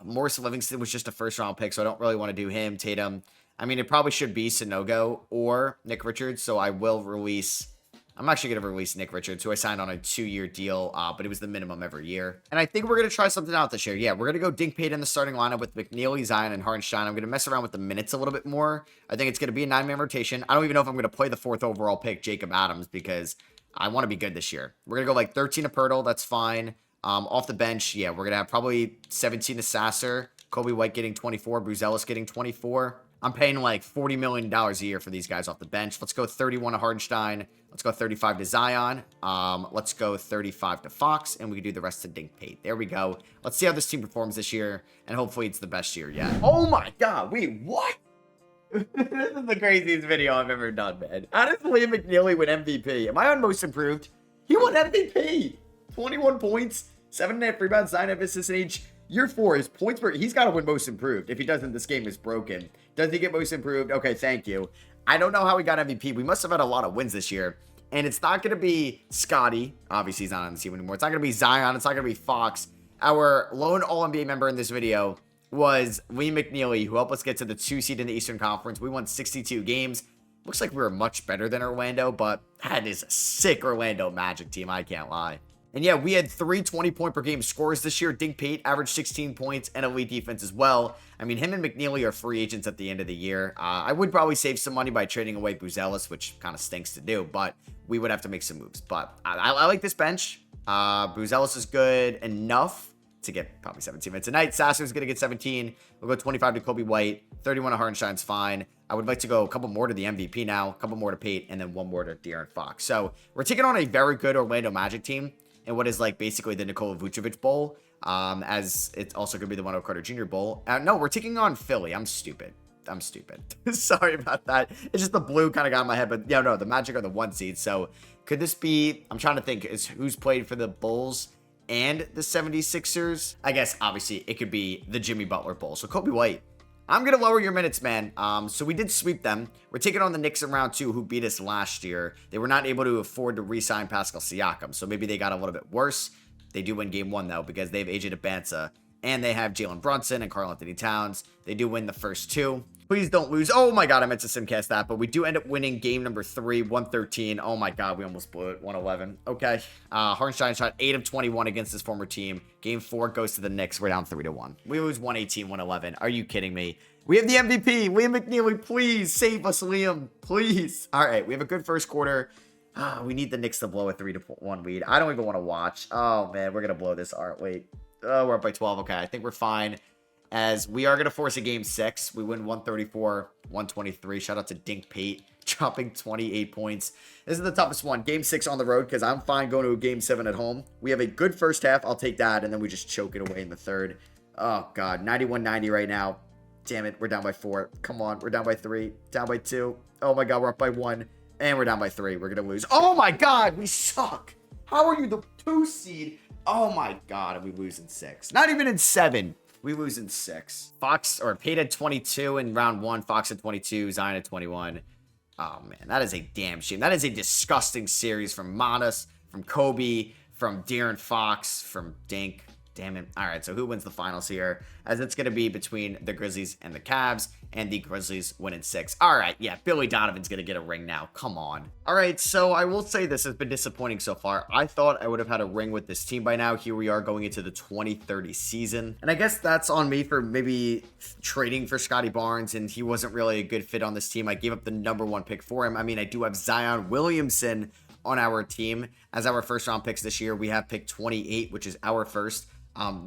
Morris Livingston was just a first-round pick, so I don't really want to do him. Tatum, I mean, it probably should be Sanogo or Nick Richards, so I will release... I'm actually going to release Nick Richards, who I signed on a 2-year deal, but it was the minimum every year. And I think we're going to try something out this year. Yeah, we're going to go Dink Pate in the starting lineup with McNeely, Zion, and Hartenstein. I'm going to mess around with the minutes a little bit more. I think it's going to be a 9-man rotation. I don't even know if I'm going to play the 4th overall pick, Jacob Adams, because I want to be good this year. We're going to go like 13 to Pirtle. That's fine. Off the bench, yeah, we're going to have probably 17 to Sasser, Kobe White getting 24, Buzelis getting 24. I'm paying like $40 million a year for these guys off the bench. Let's go 31 to Hardenstein. Let's go 35 to Zion. Let's go 35 to Fox, and we can do the rest to Dink Pate. There we go. Let's see how this team performs this year, and hopefully it's the best year yet. Oh my God, wait, what? This is the craziest video I've ever done, man. How does Liam McNeely win MVP? Am I on most improved? He won MVP. 21 points, 7.5 rebounds, 9 assists in each. Year 4, his points per... He's got to win most improved. If he doesn't, this game is broken. Does he get most improved? Okay, thank you. I don't know how he got MVP. We must have had a lot of wins this year. And it's not going to be Scotty. Obviously, he's not on the team anymore. It's not going to be Zion. It's not going to be Fox. Our lone All-NBA member in this video was Lee McNeely, who helped us get to the 2 seed in the Eastern Conference. We won 62 games. Looks like we were much better than Orlando, but that is a sick Orlando Magic team. I can't lie. And yeah, we had 3 20-point per game scores this year. Dink Pate averaged 16 points and elite defense as well. I mean, him and McNeely are free agents at the end of the year. I would probably save some money by trading away Buzelis, which kind of stinks to do, but we would have to make some moves. But I like this bench. Buzelis is good enough to get probably 17 minutes a night. Sasser's going to get 17. We'll go 25 to Kobe White. 31 to Hartenstein's fine. I would like to go a couple more to the MVP now, a couple more to Pate, and then one more to De'Aaron Fox. So we're taking on a very good Orlando Magic team in what is like basically the Nikola Vucevic Bowl, as it's also going to be the Wendell Carter Jr. Bowl. No, we're taking on Philly. I'm stupid. Sorry about that. It's just the blue kind of got in my head, but yeah, no, the Magic are the 1 seed. So could this be, I'm trying to think, is who's played for the Bulls and the 76ers? I guess, obviously, it could be the Jimmy Butler Bowl. So Kobe White I'm going to lower your minutes, man. So we did sweep them. We're taking on the Knicks in round 2, who beat us last year. They were not able to afford to re-sign Pascal Siakam, so maybe they got a little bit worse. They do win game 1, though, because they have AJ Debinca, and they have Jalen Brunson and Karl-Anthony Towns. They do win the first 2. Please don't lose. Oh my god, I meant to simcast that, but we do end up winning game number 3, 113. Oh my god, we almost blew it, 111. Okay. Hartenstein shot 8 of 21 against his former team. Game 4 goes to the Knicks. We're down 3-1. We lose 118, 111. Are you kidding me? We have the MVP, Liam McNeely. Please save us, Liam. Please. All right, we have a good first quarter. We need the Knicks to blow a 3-1 lead. I don't even want to watch. Oh man, we're gonna blow this, aren't we? Oh, we're up by 12. Okay, I think we're fine. As we are going to force a game 6. We win 134, 123. Shout out to Dink Pate, dropping 28 points. This is the toughest one. Game 6 on the road, because I'm fine going to a game 7 at home. We have a good first half. I'll take that, and then we just choke it away in the third. Oh, God. 91-90 right now. Damn it. We're down by 4. Come on. We're down by 3. Down by 2. Oh, my God. We're up by 1. And we're down by 3. We're going to lose. Oh, my God. We suck. How are you the 2 seed? Oh, my God. And we lose in 6. Not even in 7. We lose in 6. Pate had 22 in round 1. Fox had 22. Zion had 21. Oh, man. That is a damn shame. That is a disgusting series from Manas, from Kobe, from De'Aaron Fox, from Dink. Damn it. All right, so who wins the finals here? As it's going to be between the Grizzlies and the Cavs, and the Grizzlies win in 6. All right, yeah, Billy Donovan's going to get a ring now. Come on. All right, so I will say this has been disappointing so far. I thought I would have had a ring with this team by now. Here we are going into the 2030 season. And I guess that's on me for maybe trading for Scotty Barnes, and he wasn't really a good fit on this team. I gave up the #1 pick for him. I mean, I do have Zion Williamson on our team as our first round picks this year. We have pick 28, which is our first.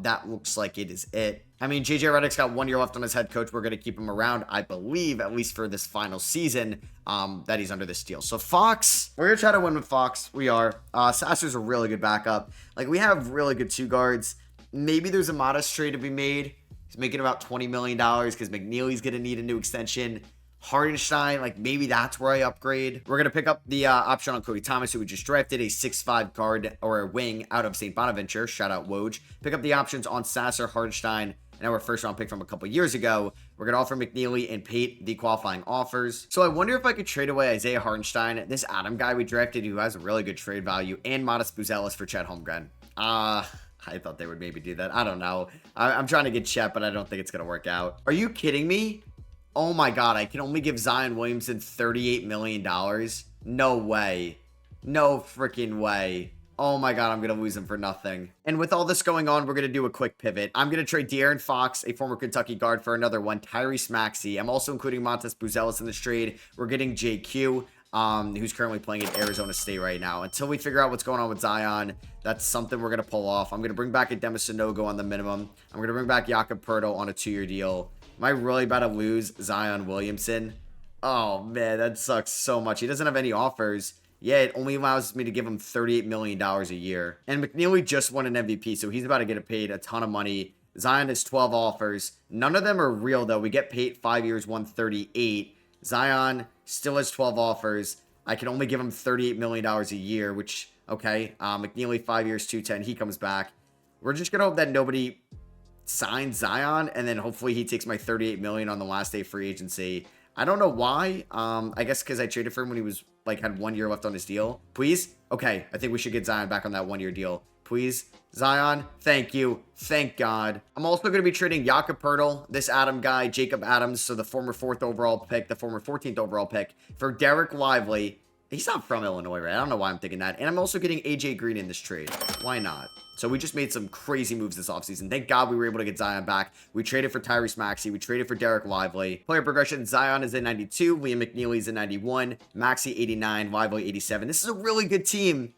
That looks like it is it. I mean, JJ Redick's got 1 year left on his head coach. We're going to keep him around, I believe, at least for this final season, that he's under this deal. So Fox, we're going to try to win with Fox. We are. Sasser's a really good backup. Like, we have really good 2 guards. Maybe there's a modest trade to be made. He's making about $20 million because McNeely's going to need a new extension. Hartenstein, like, maybe that's where I upgrade. We're going to pick up the option on Cody Thomas, who we just drafted, a 6'5 guard or a wing out of St. Bonaventure. Shout out Woj. Pick up the options on Sasser, Hartenstein, and our first round pick from a couple years ago. We're going to offer McNeely and Pate the qualifying offers. So I wonder if I could trade away Isaiah Hartenstein, this Adam guy we drafted who has a really good trade value, and Modest Buzelis for Chet Holmgren. I thought they would maybe do that. I don't know. I'm trying to get Chet, but I don't think it's going to work out. Are you kidding me? Oh my God, I can only give Zion Williamson $38 million. No way. No freaking way. Oh my God, I'm going to lose him for nothing. And with all this going on, we're going to do a quick pivot. I'm going to trade De'Aaron Fox, a former Kentucky guard, for another one, Tyrese Maxey. I'm also including Montes Buzelis in this trade. We're getting JQ, who's currently playing at Arizona State right now. Until we figure out what's going on with Zion, that's something we're going to pull off. I'm going to bring back Adema Sanogo on the minimum. I'm going to bring back Jakob Poeltl on a 2-year deal. Am I really about to lose Zion Williamson? Oh, man, that sucks so much. He doesn't have any offers. Yeah, it only allows me to give him $38 million a year. And McNeely just won an MVP, so he's about to get paid a ton of money. Zion has 12 offers. None of them are real, though. We get paid 5 years, 138. Zion still has 12 offers. I can only give him $38 million a year, which, okay. McNeely, 5 years, 210. He comes back. We're just going to hope that nobody signs Zion, and then hopefully he takes my $38 million on the last day of free agency. I don't know why. I guess because I traded for him when he was had 1 year left on his deal. Please? Okay, I think we should get Zion back on that 1 year deal. Please? Zion? Thank you. Thank God. I'm also going to be trading Jakob Poeltl, this Adam guy, Jacob Adams, so the former 4th overall pick, the former 14th overall pick, for Derek Lively. He's not from Illinois, right? I don't know why I'm thinking that. And I'm also getting AJ Green in this trade. Why not? So we just made some crazy moves this offseason. Thank God we were able to get Zion back. We traded for Tyrese Maxey. We traded for Derek Lively. Player progression, Zion is in 92. Liam McNeely's in 91. Maxey 89. Lively 87. This is a really good team.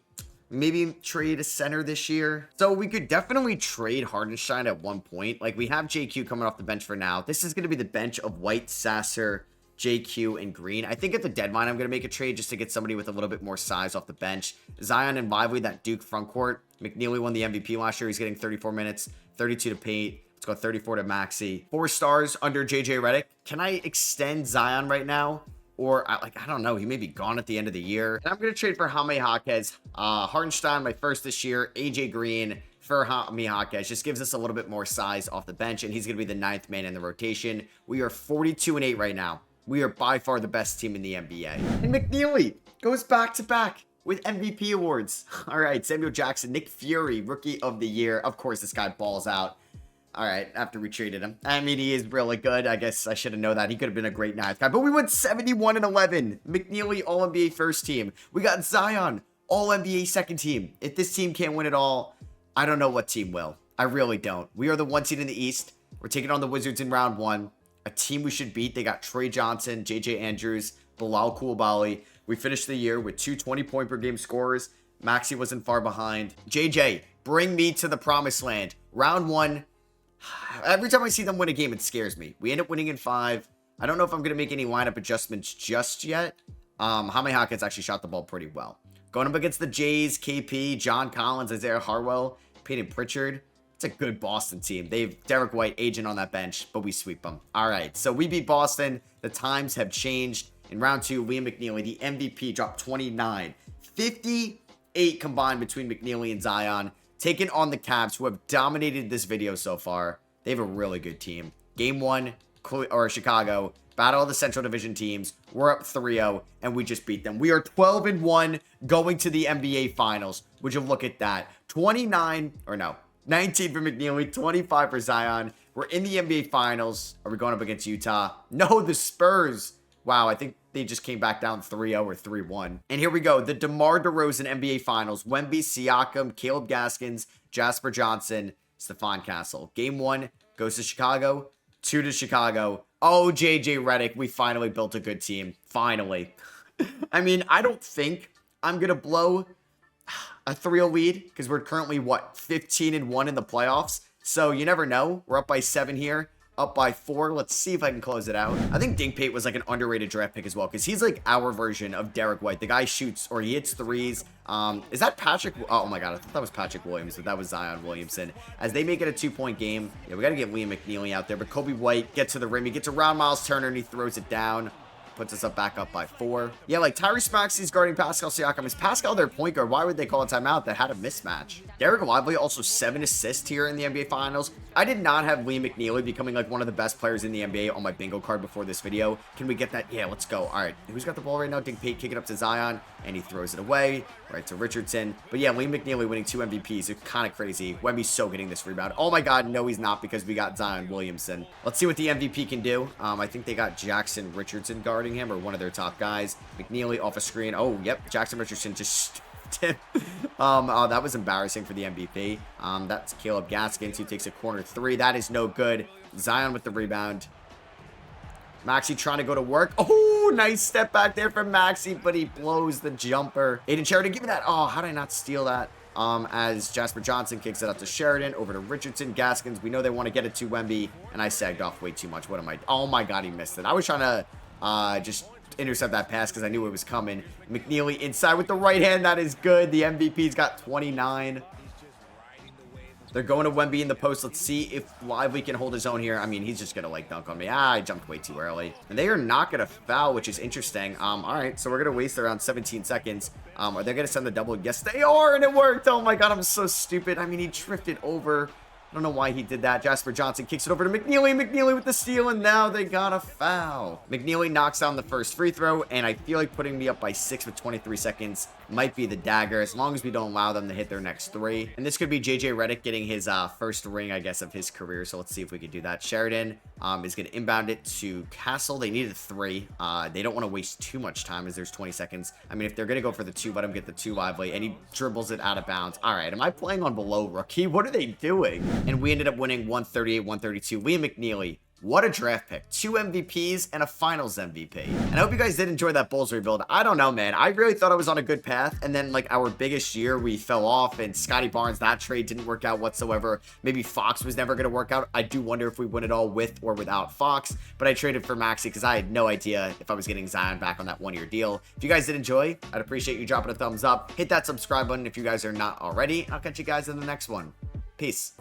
Maybe trade a center this year. So we could definitely trade Hartenstein at one point. Like, we have JQ coming off the bench for now. This is going to be the bench of White, Sasser, JQ, and Green. I think at the deadline, I'm going to make a trade just to get somebody with a little bit more size off the bench. Zion and Lively, that Duke front court. McNeely won the MVP last year. He's getting 34 minutes, 32 to Pate. Let's go 34 to Maxey. 4 stars under JJ Redick. Can I extend Zion right now? Or, I don't know. He may be gone at the end of the year. And I'm going to trade for Jaime Jaquez. Hartenstein, my first this year. AJ Green, for Jaime Jaquez. Just gives us a little bit more size off the bench, and he's going to be the 9th man in the rotation. We are 42-8 right now. We are by far the best team in the NBA. And McNeely goes back-to-back with MVP awards. All right, Samuel Jackson, Nick Fury, Rookie of the Year. Of course, this guy balls out. All right, after we traded him. I mean, he is really good. I guess I should have known that. He could have been a great 9th guy. But we went 71-11. McNeely, All-NBA first team. We got Zion, All-NBA second team. If this team can't win it all, I don't know what team will. I really don't. We are the 1 seed in the East. We're taking on the Wizards in round 1. A team we should beat. They got Trey Johnson, JJ Andrews, Bilal Coulibaly. We finished the year with 2 20-point per game scorers. Maxey wasn't far behind. JJ, bring me to the promised land. Round 1. Every time I see them win a game, it scares me. We end up winning in 5. I don't know if I'm going to make any lineup adjustments just yet. Jaime Jaquez actually shot the ball pretty well. Going up against the Jays, KP, John Collins, Isaiah Harwell, Peyton Pritchard. It's a good Boston team. They have Derek White, agent on that bench, but we sweep them. All right, so we beat Boston. The times have changed. In round 2, Liam McNeely, the MVP, dropped 29. 58 combined between McNeely and Zion. Taking on the Cavs, who have dominated this video so far. They have a really good team. Game 1, Chicago. Battle of the Central Division teams. We're up 3-0, and we just beat them. We are 12-1 going to the NBA Finals. Would you look at that? 19 for McNeely, 25 for Zion. We're in the NBA Finals. Are we going up against Utah? No, the Spurs. Wow, I think they just came back down 3-0 or 3-1. And here we go. The DeMar DeRozan NBA Finals. Wemby, Siakam, Caleb Gaskins, Jasper Johnson, Stephon Castle. Game 1 goes to Chicago. 2 to Chicago. Oh, JJ Redick. We finally built a good team. Finally. I mean, I don't think I'm going to blow a 3-0 lead because we're currently, 15-1 in the playoffs. So you never know. We're up by 7 here. Up by 4. Let's see if I can close it out. I think Dink Pate was like an underrated draft pick as well because he's like our version of Derek White. The guy shoots or he hits threes. Is that Patrick? Oh my God. I thought that was Patrick Williams, but that was Zion Williamson. As they make it a 2-point game. Yeah, we got to get Liam McNeely out there. But Kobe White gets to the rim. He gets around Miles Turner and he throws it down. Puts us back up by 4. Yeah, like Tyrese Maxey's guarding Pascal Siakam. Is Pascal their point guard? Why would they call a timeout that had a mismatch? Derek Lively also 7 assists here in the NBA Finals. I did not have Liam McNeely becoming like one of the best players in the NBA on my bingo card before this video. Can we get that? Yeah, let's go. All right, who's got the ball right now? Dink Pate kicking up to Zion, and he throws it away right to Richardson. But yeah, Liam McNeely winning 2 MVPs. It's kind of crazy. Wemby's so getting this rebound. Oh my God, no, he's not because we got Zion Williamson. Let's see what the MVP can do. I think they got Jackson Richardson guarding him or one of their top guys. McNeely off a screen. Oh, yep, Jackson Richardson just oh, that was embarrassing for the MVP. That's Caleb Gaskins who takes a corner 3. That is no good. Zion with the rebound. Maxey trying to go to work. Oh, nice step back there from Maxey, but he blows the jumper. Aiden Sheridan, give me that. Oh, how did I not steal that? As Jasper Johnson kicks it up to Sheridan, over to Richardson, Gaskins. We know they want to get it to Wemby, and I sagged off way too much. What am I? Oh my God, he missed it. I was trying to just intercept that pass because I knew it was coming. McNeely inside with the right hand. That is good. The MVP's got 29. They're going to Wemby in the post. Let's see if Lively can hold his own here. I mean, he's just going to like dunk on me. I jumped way too early. And they are not going to foul, which is interesting. All right, so we're going to waste around 17 seconds. Are they going to send the double? Yes, they are, and it worked. Oh my God, I'm so stupid. I mean, he drifted over. I don't know why he did that. Jasper Johnson kicks it over to McNeely. McNeely with the steal, and now they got a foul. McNeely knocks down the first free throw, and I feel like putting me up by 6 with 23 seconds might be the dagger, as long as we don't allow them to hit their next 3. And this could be JJ Redick getting his first ring, I guess, of his career. So let's see if we can do that. Sheridan is going to inbound it to Castle. They needed 3. They don't want to waste too much time as there's 20 seconds. I mean, if they're going to go for the 2, let him get the 2 Lively, and he dribbles it out of bounds. All right, am I playing on below rookie? What are they doing? And we ended up winning 138-132. Liam McNeely, what a draft pick. 2 MVPs and a finals MVP. And I hope you guys did enjoy that Bulls rebuild. I don't know, man. I really thought I was on a good path. And then, like, our biggest year, we fell off. And Scotty Barnes, that trade didn't work out whatsoever. Maybe Fox was never going to work out. I do wonder if we win it all with or without Fox. But I traded for Maxey because I had no idea if I was getting Zion back on that 1-year deal. If you guys did enjoy, I'd appreciate you dropping a thumbs up. Hit that subscribe button if you guys are not already. I'll catch you guys in the next one. Peace.